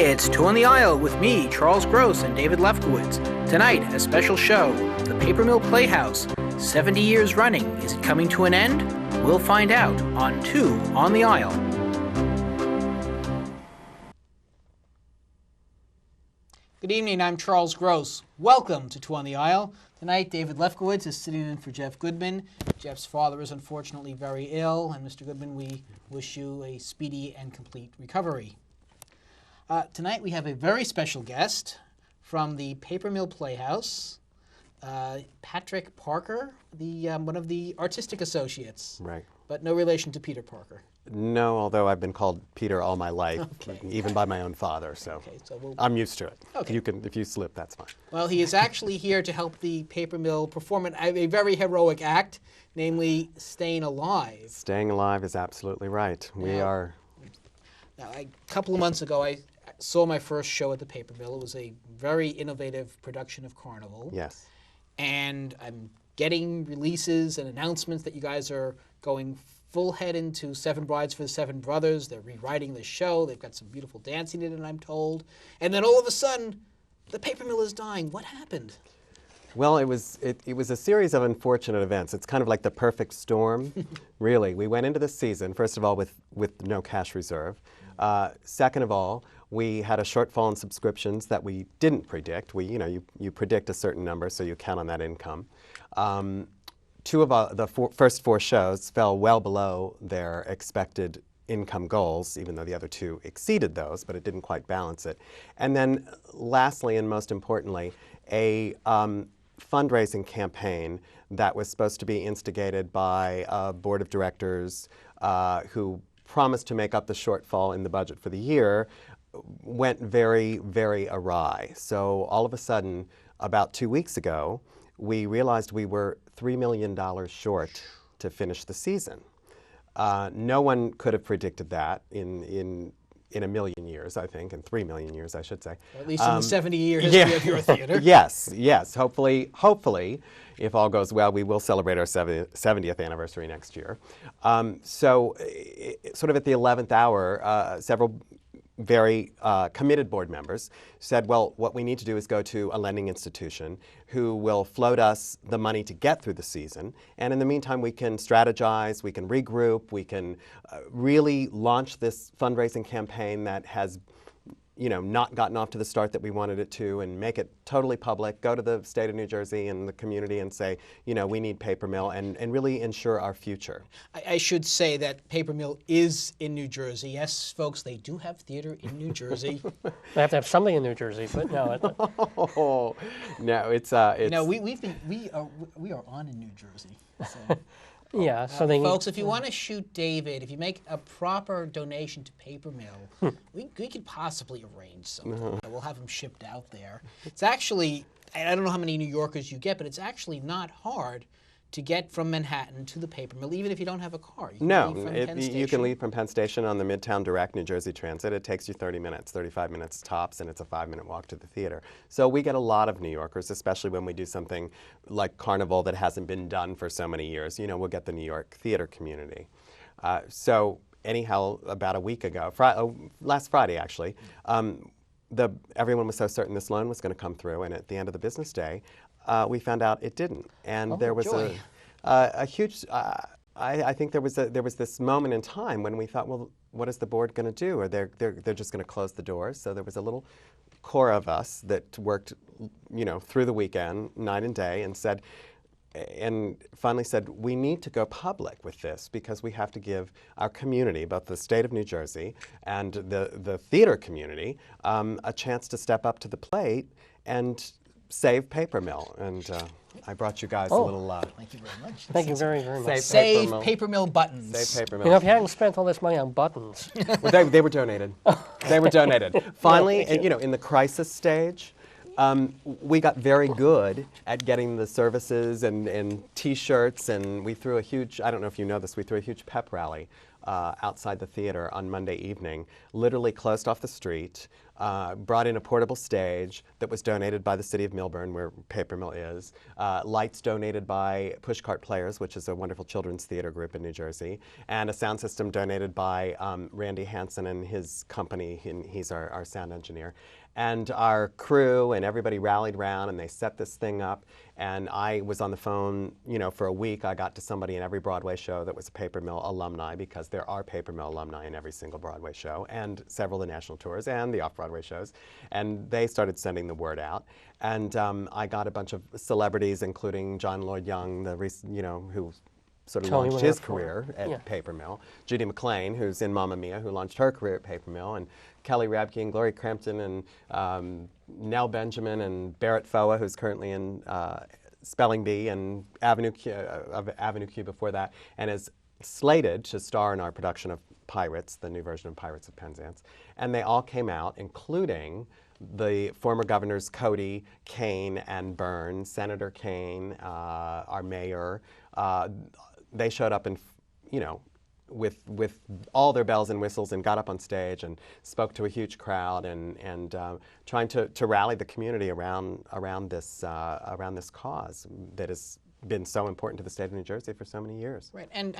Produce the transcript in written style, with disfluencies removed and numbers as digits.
It's Two on the Aisle with me, Charles Gross, and David Lefcowitz. Tonight, a special show, the Paper Mill Playhouse. 70 years running. Is it coming to an end? We'll find out on Two on the Aisle. Good evening, I'm Charles Gross. Welcome to Two on the Aisle. Tonight, David Lefkowitz is sitting in for Jeff Goodman. Jeff's father is unfortunately very ill, and Mr. Goodman, we wish you a speedy and complete recovery. Tonight, we have a very special guest from the Paper Mill Playhouse, Patrick Parker, one of the artistic associates. Right. But no relation to Peter Parker. No, although I've been called Peter all my life, even by my own father, so, I'm used to it. Okay. If you slip, that's fine. Well, he is actually here to help the Paper Mill perform a very heroic act, namely Staying Alive. Staying alive is absolutely right. We are... Now, a couple of months ago, I saw my first show at the Paper Mill. It was a very innovative production of Carnival. Yes. And I'm getting releases and announcements that you guys are going full head into Seven Brides for the Seven Brothers. They're rewriting the show. They've got some beautiful dancing in it, I'm told. And then all of a sudden, the Paper Mill is dying. What happened? Well, it was a series of unfortunate events. It's kind of like the perfect storm, really. We went into this season, first of all, with no cash reserve. Second of all, we had a shortfall in subscriptions that we didn't predict. You predict a certain number, so you count on that income. Two of the first four shows fell well below their expected income goals, even though the other two exceeded those, but it didn't quite balance it. And then lastly, and most importantly, a fundraising campaign that was supposed to be instigated by a board of directors who promised to make up the shortfall in the budget for the year went very, very awry. So all of a sudden, about 2 weeks ago, we realized we were $3 million short to finish the season. No one could have predicted that in a million years, I think, in 3 million years, I should say. Or at least in the 70-year history of your theater. Yes. Hopefully, if all goes well, we will celebrate our 70th anniversary next year. So sort of at the 11th hour, several very committed board members said, well, what we need to do is go to a lending institution who will float us the money to get through the season. And in the meantime, we can strategize, we can regroup, we can really launch this fundraising campaign that has not gotten off to the start that we wanted it to, and make it totally public, go to the state of New Jersey and the community and say, we need Paper Mill, and really ensure our future. I should say that Paper Mill is in New Jersey. Yes, folks, they do have theater in New Jersey. They have to have something in New Jersey, but no. No, it's No, we are on in New Jersey. So. Yeah, folks, if you want to shoot David, if you make a proper donation to Paper Mill, we could possibly arrange something. We'll have him shipped out there. It's actually, I don't know how many New Yorkers you get, but it's actually not hard to get from Manhattan to the Paper Mill, even if you don't have a car. You can leave from Penn Station on the Midtown Direct New Jersey Transit. It takes you 30 minutes, 35 minutes tops, and it's a 5-minute walk to the theater. So we get a lot of New Yorkers, especially when we do something like Carnival that hasn't been done for so many years. We'll get the New York theater community. So anyhow, about a week ago, last Friday actually, everyone was so certain this loan was going to come through, and at the end of the business day, we found out it didn't, and there was a huge. I think there was this moment in time when we thought, well, what is the board going to do? Or they're just going to close the doors. So there was a little core of us that worked, through the weekend, night and day, and finally said, we need to go public with this because we have to give our community, both the state of New Jersey and the theater community, a chance to step up to the plate and save Paper Mill. And I brought you guys a little... Thank you very much. Thank you very, very much. Save Paper Mill buttons. Save Paper Mill. If you hadn't spent all this money on buttons. Well, they were donated. They were donated. Finally, in the crisis stage, we got very good at getting the services and T-shirts, and we threw a huge, I don't know if you know this, we threw a huge pep rally outside the theater on Monday evening, literally closed off the street, brought in a portable stage that was donated by the city of Millburn, where Paper Mill is, lights donated by Pushcart Players, which is a wonderful children's theater group in New Jersey, and a sound system donated by Randy Hansen and his company. He's our sound engineer. And our crew and everybody rallied around, and they set this thing up. And I was on the phone, for a week. I got to somebody in every Broadway show that was a Paper Mill alumni, because there are Paper Mill alumni in every single Broadway show, and several of the national tours and the off-Broadway shows. And they started sending the word out. And I got a bunch of celebrities, including John Lloyd Young, who sort of Tony launched his Winter career at yeah. Paper Mill. Judy McLean, who's in Mamma Mia, who launched her career at Paper Mill, and Kelly Rabke and Gloria Crampton and Nell Benjamin and Barrett Foa, who's currently in Spelling Bee and Avenue Q before that, and is slated to star in our production of Pirates, the new version of Pirates of Penzance. And they all came out, including the former governors Cody, Kane, and Byrne, Senator Kane, our mayor. They showed up with all their bells and whistles, and got up on stage and spoke to a huge crowd, and trying to rally the community around this cause that has been so important to the state of New Jersey for so many years. Right. And